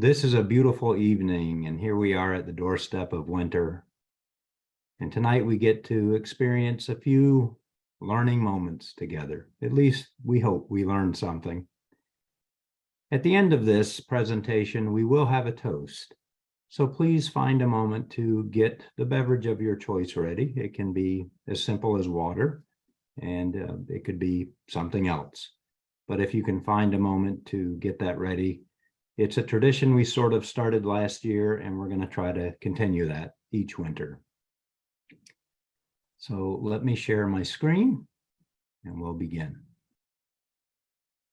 This is a beautiful evening, and here we are at the doorstep of winter. And tonight we get to experience a few learning moments together. At least we hope we learn something. At the end of this presentation, we will have a toast. So please find a moment to get the beverage of your choice ready. It can be as simple as water, and it could be something else. But if you can find a moment to get that ready, it's a tradition we sort of started last year, and we're going to try to continue that each winter. So let me share my screen and we'll begin.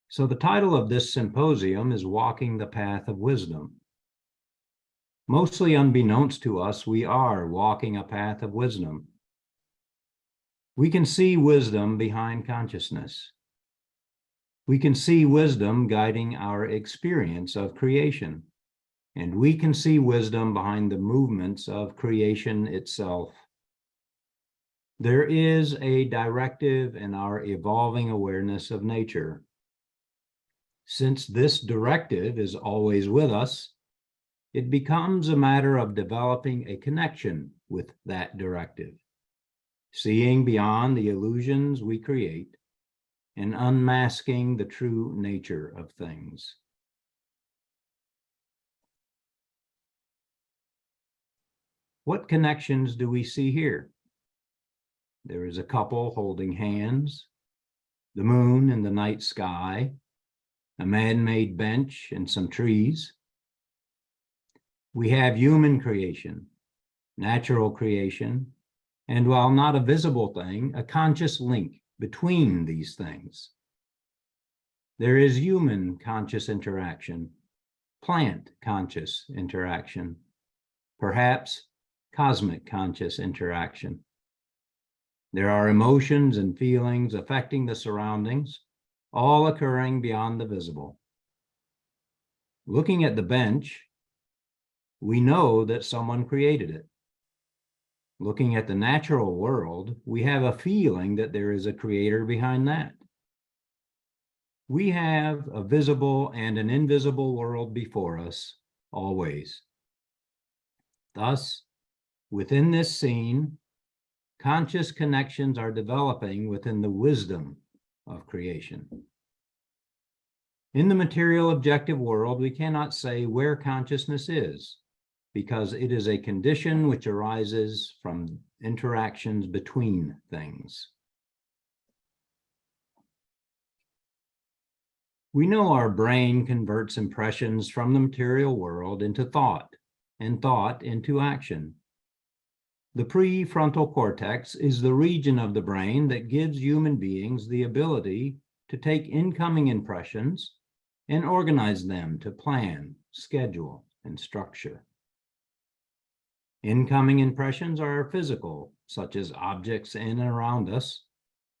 So the title of this symposium is Walking the Path of Wisdom. Mostly unbeknownst to us, we are walking a path of wisdom. We can see wisdom behind consciousness. We can see wisdom guiding our experience of creation, and we can see wisdom behind the movements of creation itself. There is a directive in our evolving awareness of nature. Since this directive is always with us, it becomes a matter of developing a connection with that directive, seeing beyond the illusions we create, and unmasking the true nature of things. What connections do we see here? There is a couple holding hands, the moon in the night sky, a man-made bench and some trees. We have human creation, natural creation, and while not a visible thing, a conscious link between these things. There is human conscious interaction, plant conscious interaction, perhaps cosmic conscious interaction. There are emotions and feelings affecting the surroundings, all occurring beyond the visible. Looking at the bench, we know that someone created it. Looking at the natural world, we have a feeling that there is a creator behind that. We have a visible and an invisible world before us, always. Thus, within this scene, conscious connections are developing within the wisdom of creation. In the material objective world, we cannot say where consciousness is, because it is a condition which arises from interactions between things. We know our brain converts impressions from the material world into thought, and thought into action. The prefrontal cortex is the region of the brain that gives human beings the ability to take incoming impressions and organize them to plan, schedule, and structure. Incoming impressions are physical, such as objects in and around us,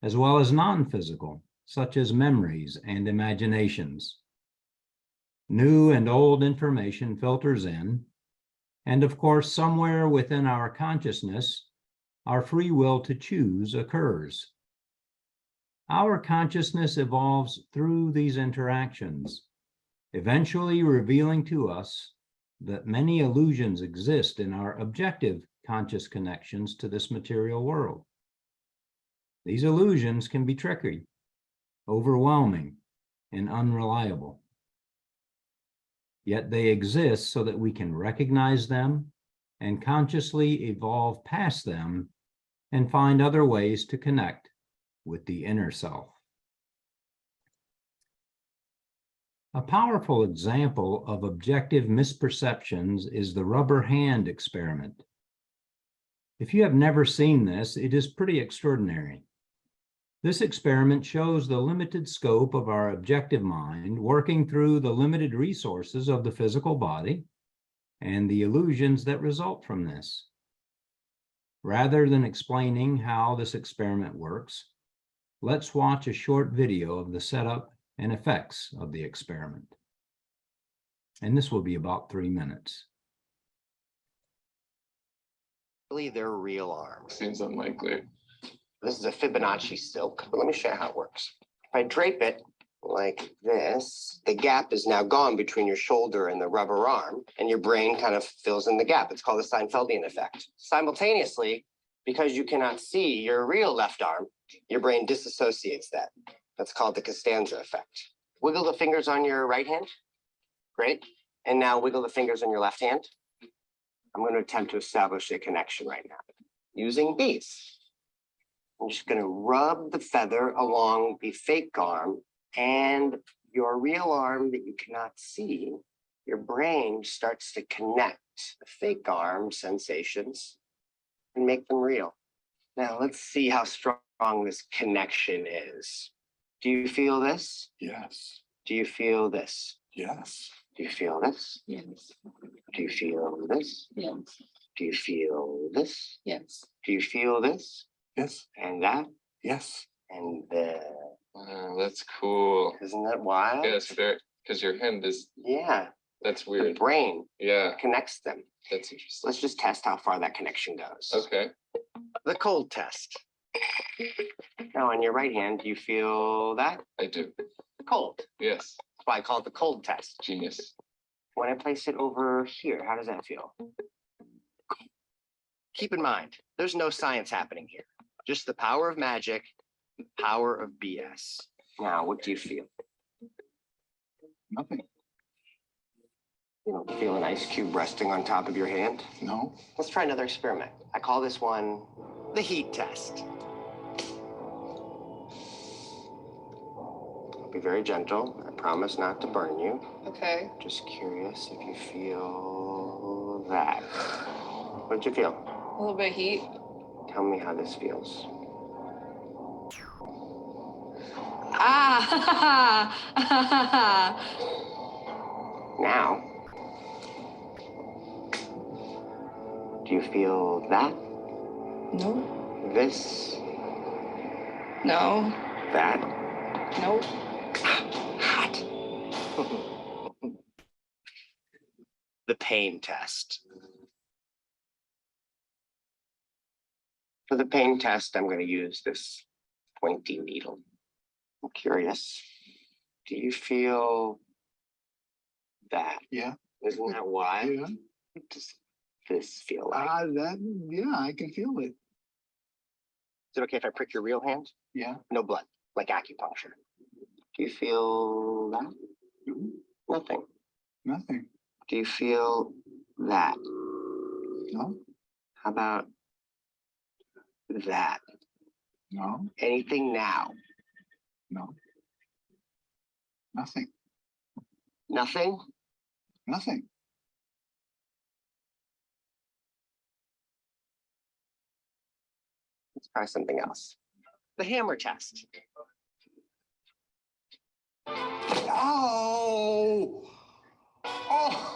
as well as non-physical, such as memories and imaginations. New and old information filters in, and of course, somewhere within our consciousness, our free will to choose occurs. Our consciousness evolves through these interactions, eventually revealing to us that many illusions exist in our objective conscious connections to this material world. These illusions can be tricky, overwhelming, and unreliable. Yet they exist so that we can recognize them and consciously evolve past them and find other ways to connect with the inner self. A powerful example of objective misperceptions is the rubber hand experiment. If you have never seen this, it is pretty extraordinary. This experiment shows the limited scope of our objective mind working through the limited resources of the physical body and the illusions that result from this. Rather than explaining how this experiment works, let's watch a short video of the setup and effects of the experiment. And this will be about 3 minutes. They're real arms. Seems unlikely. This is a Fibonacci silk, but let me show you how it works. If I drape it like this, the gap is now gone between your shoulder and the rubber arm, and your brain kind of fills in the gap. It's called the Seinfeldian effect. Simultaneously, because you cannot see your real left arm, your brain disassociates that. That's called the Costanza effect. Wiggle the fingers on your right hand. Great. And now wiggle the fingers on your left hand. I'm going to attempt to establish a connection right now using bees. I'm just going to rub the feather along the fake arm and your real arm that you cannot see. Your brain starts to connect the fake arm sensations and make them real. Now let's see how strong this connection is. Do you feel this? Yes. Do you feel this? Yes. Do you feel this? Yes. Do you feel this? Yes. Do you feel this? Yes. Do you feel this? Yes. And that? Yes. And the... Wow, that's cool. Isn't that wild? Yeah, it's very, because your hand is, Yeah. that's The weird. brain Yeah, connects them. that's interesting. Let's just test how far that connection goes. Okay. The cold test. Now on your right hand, do you feel that? I do. Cold. Yes, That's why I call it the cold test. genius. When I place it over here, how does that feel? Keep in mind, there's no science happening here. Just the power of magic, the power of BS. Now, what do you feel? Nothing. You don't feel an ice cube resting on top of your hand? No. Let's try another experiment. I call this one the heat test. I'll be very gentle. I promise not to burn you. Okay. Just curious if you feel that. What'd you feel? A little bit of heat. Tell me how this feels. Ah! Now, do you feel that? No. This? No. That? Nope. Hot. The pain test. For the pain test, I'm going to use this pointy needle. I'm curious. Do you feel that? Yeah. Isn't that why? Yeah. What does this feel like? Yeah, I can feel it. Is it okay if I prick your real hand? Yeah. No blood, like acupuncture. Do you feel that? Nothing. Nothing. Do you feel that? No. How about that? No. Anything now? No. Nothing. Nothing? Nothing. Let's try something else. The hammer test. Oh! Oh!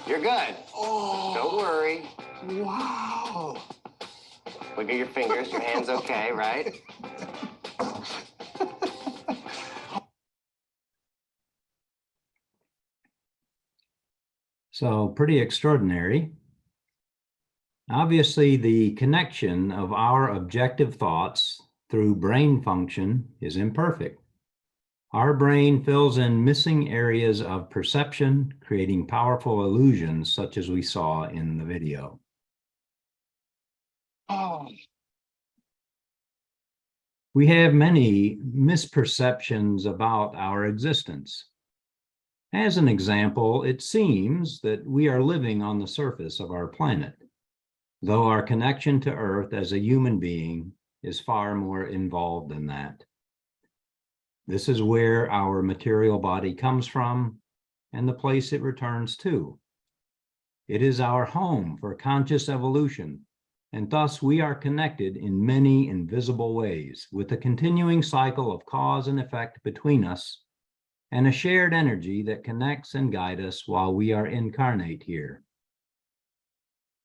You're good. Oh! Don't worry. Wow! Look at your fingers. Your hand's okay, right? So pretty extraordinary. Obviously, the connection of our objective thoughts through brain function is imperfect. Our brain fills in missing areas of perception, creating powerful illusions such as we saw in the video. Oh! We have many misperceptions about our existence. As an example, it seems that we are living on the surface of our planet, though our connection to Earth as a human being is far more involved than that. This is where our material body comes from and the place it returns to. It is our home for conscious evolution, and thus we are connected in many invisible ways with a continuing cycle of cause and effect between us and a shared energy that connects and guides us while we are incarnate here.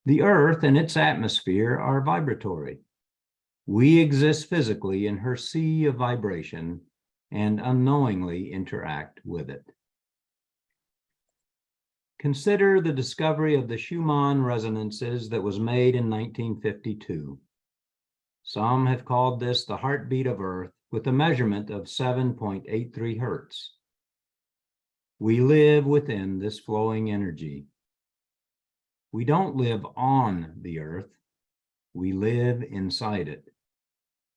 The Earth and its atmosphere are vibratory. We exist physically in her sea of vibration and unknowingly interact with it. Consider the discovery of the Schumann resonances that was made in 1952. Some have called this the heartbeat of Earth, with a measurement of 7.83 hertz. We live within this flowing energy. We don't live on the earth, we live inside it,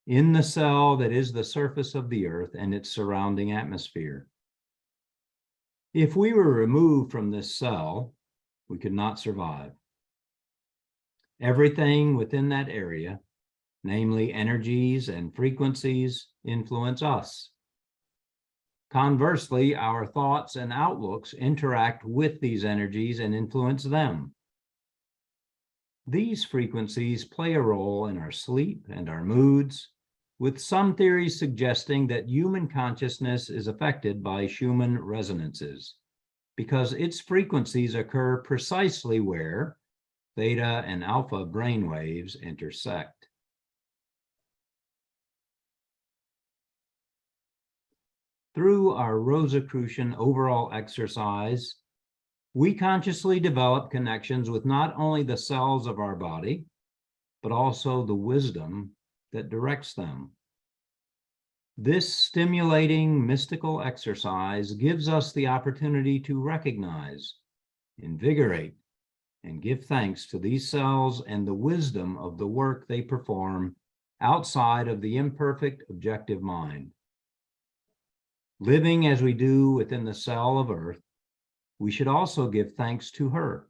in the cell that is the surface of the earth and its surrounding atmosphere. If we were removed from this cell, we could not survive. Everything within that area, namely energies and frequencies, influence us. Conversely, our thoughts and outlooks interact with these energies and influence them. These frequencies play a role in our sleep and our moods, with some theories suggesting that human consciousness is affected by Schumann resonances, because its frequencies occur precisely where theta and alpha brainwaves intersect. Through our Rosicrucian overall exercise, we consciously develop connections with not only the cells of our body, but also the wisdom that directs them. This stimulating mystical exercise gives us the opportunity to recognize, invigorate, and give thanks to these cells and the wisdom of the work they perform outside of the imperfect objective mind. Living as we do within the cell of Earth, we should also give thanks to her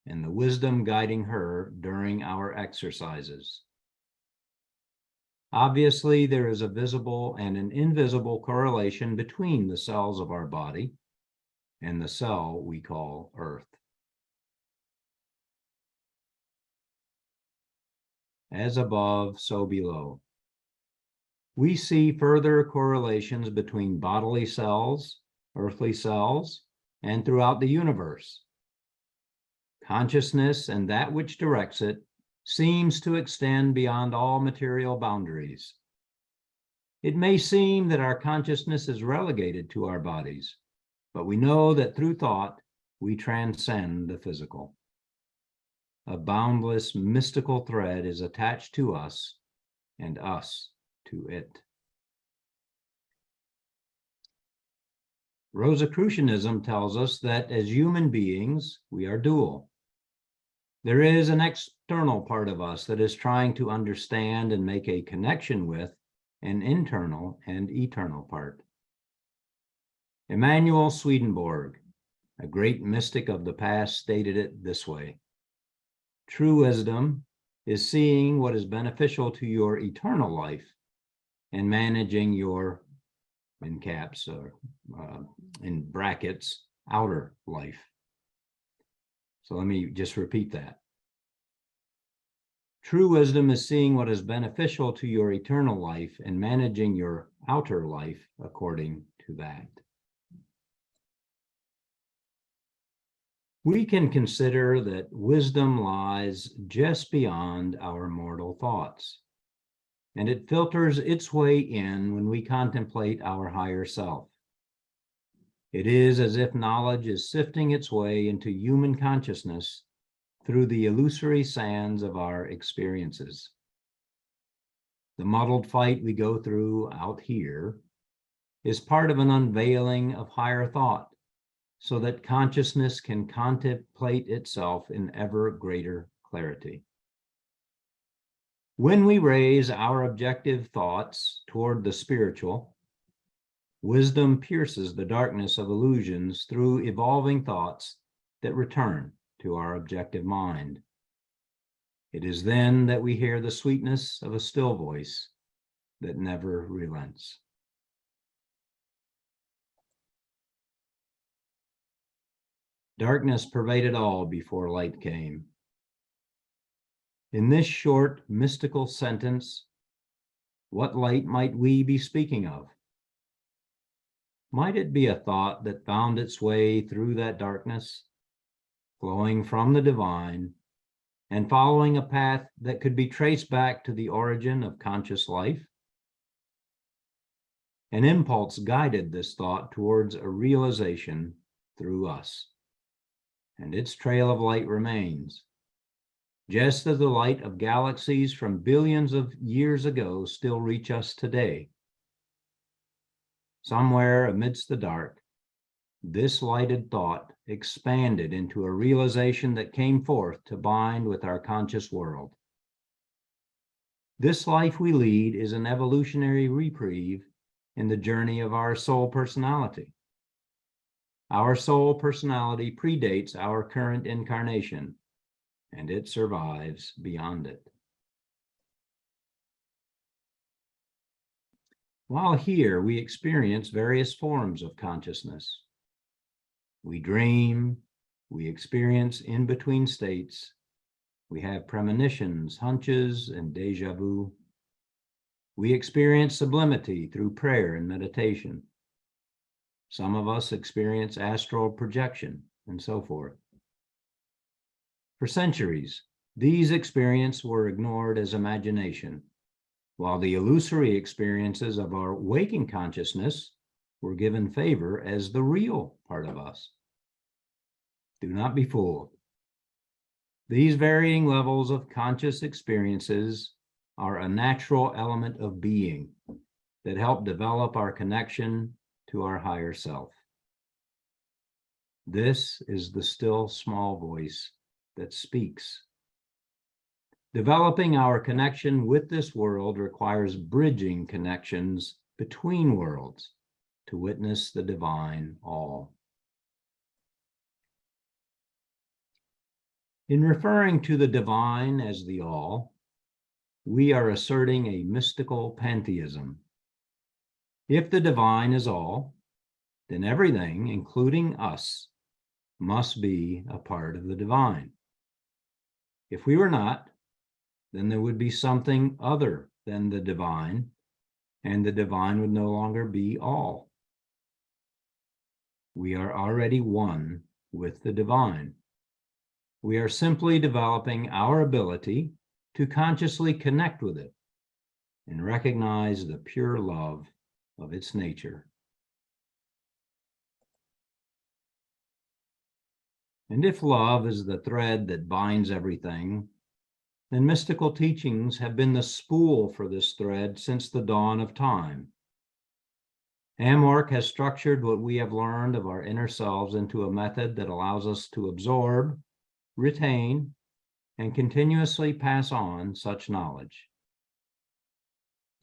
and the wisdom guiding her during our exercises. Obviously, there is a visible and an invisible correlation between the cells of our body and the cell we call Earth. As above, so below. We see further correlations between bodily cells, earthly cells, and throughout the universe. Consciousness and that which directs it seems to extend beyond all material boundaries. It may seem that our consciousness is relegated to our bodies, but we know that through thought, we transcend the physical. A boundless mystical thread is attached to us and us to it. Rosicrucianism tells us that as human beings, we are dual. There is an external part of us that is trying to understand and make a connection with an internal and eternal part. Emanuel Swedenborg, a great mystic of the past, stated it this way: true wisdom is seeing what is beneficial to your eternal life and managing your, in caps or in brackets, outer life. So let me just repeat that. True wisdom is seeing what is beneficial to your eternal life and managing your outer life according to that. We can consider that wisdom lies just beyond our mortal thoughts, and it filters its way in when we contemplate our higher self. It is as if knowledge is sifting its way into human consciousness through the illusory sands of our experiences. The muddled fight we go through out here is part of an unveiling of higher thought, so that consciousness can contemplate itself in ever greater clarity. When we raise our objective thoughts toward the spiritual, wisdom pierces the darkness of illusions through evolving thoughts that return to our objective mind. It is then that we hear the sweetness of a still voice that never relents. Darkness pervaded all before light came. In this short mystical sentence, what light might we be speaking of? Might it be a thought that found its way through that darkness, flowing from the divine and following a path that could be traced back to the origin of conscious life? An impulse guided this thought towards a realization through us, and its trail of light remains. Just as the light of galaxies from billions of years ago still reach us today, somewhere amidst the dark, this lighted thought expanded into a realization that came forth to bind with our conscious world. This life we lead is an evolutionary reprieve in the journey of our soul personality. Our soul personality predates our current incarnation, and it survives beyond it. While here, we experience various forms of consciousness. We dream, we experience in-between states, we have premonitions, hunches, and déjà vu. We experience sublimity through prayer and meditation. Some of us experience astral projection, and so forth. For centuries, these experiences were ignored as imagination, while the illusory experiences of our waking consciousness were given favor as the real part of us. Do not be fooled. These varying levels of conscious experiences are a natural element of being that help develop our connection to our higher self. This is the still small voice that speaks. Developing our connection with this world requires bridging connections between worlds to witness the divine all. In referring to the divine as the all, we are asserting a mystical pantheism. If the divine is all, then everything, including us, must be a part of the divine. If we were not, then there would be something other than the divine, and the divine would no longer be all. We are already one with the divine. We are simply developing our ability to consciously connect with it and recognize the pure love of its nature. And if love is the thread that binds everything, then mystical teachings have been the spool for this thread since the dawn of time. Amorc has structured what we have learned of our inner selves into a method that allows us to absorb, retain, and continuously pass on such knowledge.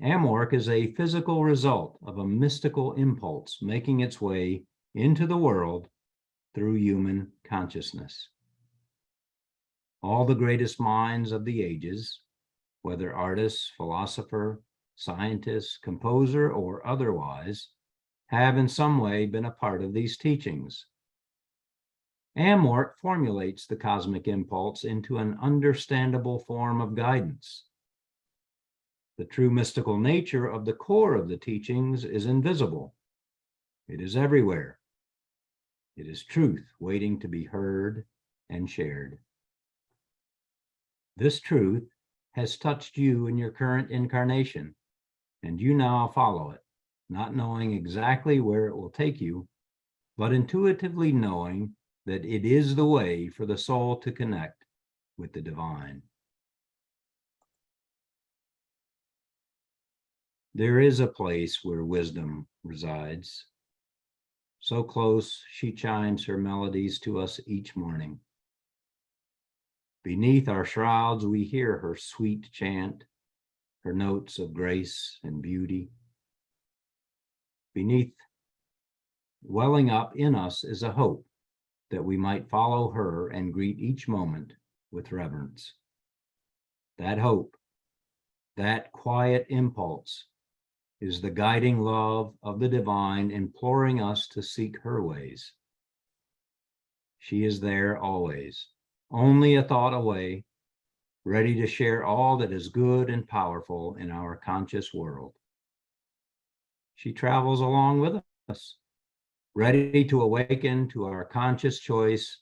Amorc is a physical result of a mystical impulse making its way into the world through human consciousness. All the greatest minds of the ages, whether artists, philosopher, scientist, composer, or otherwise, have in some way been a part of these teachings. Amorc formulates the cosmic impulse into an understandable form of guidance. The true mystical nature of the core of the teachings is invisible. It is everywhere. It is truth waiting to be heard and shared. This truth has touched you in your current incarnation, and you now follow it, not knowing exactly where it will take you, but intuitively knowing that it is the way for the soul to connect with the divine. There is a place where wisdom resides. So close she chimes her melodies to us each morning. Beneath our shrouds we hear her sweet chant, her notes of grace and beauty. Beneath, welling up in us is a hope that we might follow her and greet each moment with reverence. That hope, that quiet impulse, is the guiding love of the divine imploring us to seek her ways. She is there always, only a thought away, ready to share all that is good and powerful in our conscious world. She travels along with us, ready to awaken to our conscious choice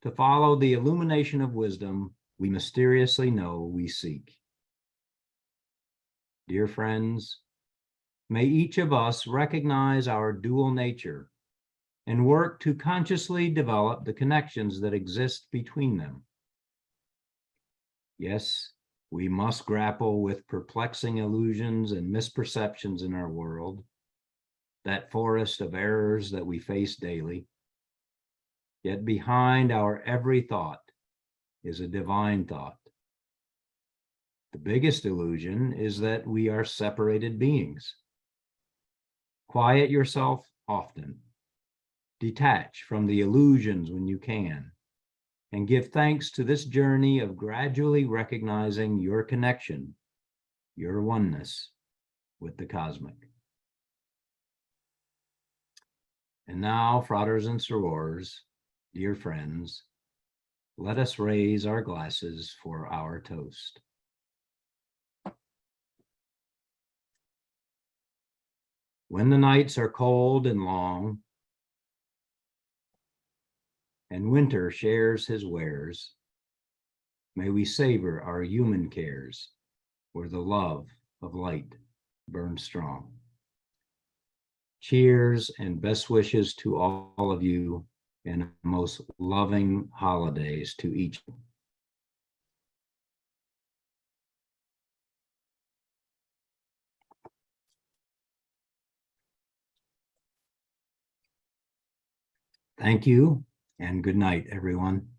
to follow the illumination of wisdom we mysteriously know we seek. Dear friends, may each of us recognize our dual nature and work to consciously develop the connections that exist between them. Yes, we must grapple with perplexing illusions and misperceptions in our world, that forest of errors that we face daily. Yet behind our every thought is a divine thought. The biggest illusion is that we are separated beings. Quiet yourself often. Detach from the illusions when you can, and give thanks to this journey of gradually recognizing your connection, your oneness with the cosmic. And now, fratres and sorors, dear friends, let us raise our glasses for our toast. When the nights are cold and long, and winter shares his wares, may we savor our human cares, where the love of light burns strong. Cheers and best wishes to all of you, and most loving holidays to each. Thank you, and good night, everyone.